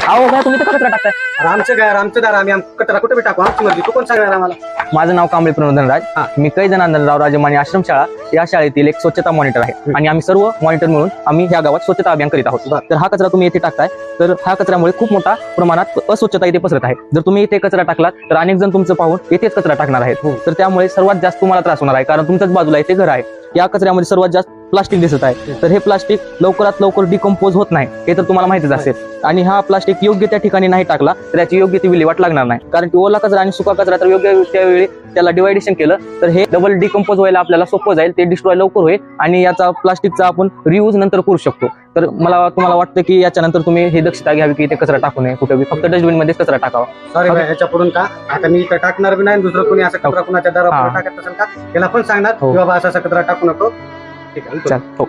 अहो काय तुम्ही तर कचरा टाकताय. अरे आमचं काय, आमचं दार, आम्ही कचरा कुठे बी टाकू, आमची मर्जी, तू कोण सांगणार आम्हाला? माझं नाव कांबळे प्रमोदनराज. मी कैद नांदनराव राजमानी आश्रमशाळा या शाळेतील एक स्वच्छता मॉनिटर आहे आणि आम्ही सर्व मॉनिटर मिळून आम्ही ह्या गावात स्वच्छता अभियान करीत आहोत. तर हा कचरा तुम्ही येथे टाकताय, तर हा कचऱ्यामुळे खूप मोठा प्रमाणात अस्वच्छता इथे पसरत आहे. जर तुम्ही इथे कचरा टाकलात तर अनेक जण तुमचं पाहून येथेच कचरा टाकणार आहेत. तर त्यामुळे सर्वात जास्त तुम्हाला त्रास होणार आहे, कारण तुमच्याच बाजूला इथे घर आहे. या कचऱ्यामध्ये सर्वात जास्त प्लास्टिक दिसत आहे. तर हे प्लास्टिक लवकरात लवकर डिकम्पोज होत नाही, हे तर तुम्हाला माहितीच असेल. आणि हा प्लास्टिक योग्य त्या ठिकाणी नाही टाकला तर याची योग्य ती विल्हेवाट लागणार नाही. कारण की ओला कचरा आणि सुका कचरा तर योग्य त्यावेळी त्याला डिवायडेशन केलं तर हे डबल डिकम्पोज व्हायला आपल्याला सोपं जाईल, ते डिस्ट्रॉय लवकर होईल आणि याचा प्लास्टिकचा आपण रियूज नंतर करू शकतो. तर तुम्हाला वाटतं की याच्यानंतर तुम्ही हे दक्षता घ्यावी की इथे कचरा टाकू नये, कुठे फक्त डस्टबिन मध्येच कचरा टाकावा. सॉरी भाई, ह्याच्या पुढून का आता मी इथं टाकणार बी नाही, दुसरं कोणी असं कचरा कुणाच्या दारावर टाकत असेल का त्याला पण सांगणार की बाबा असा कचरा टाकू नको. ठीक आहे, चल हो.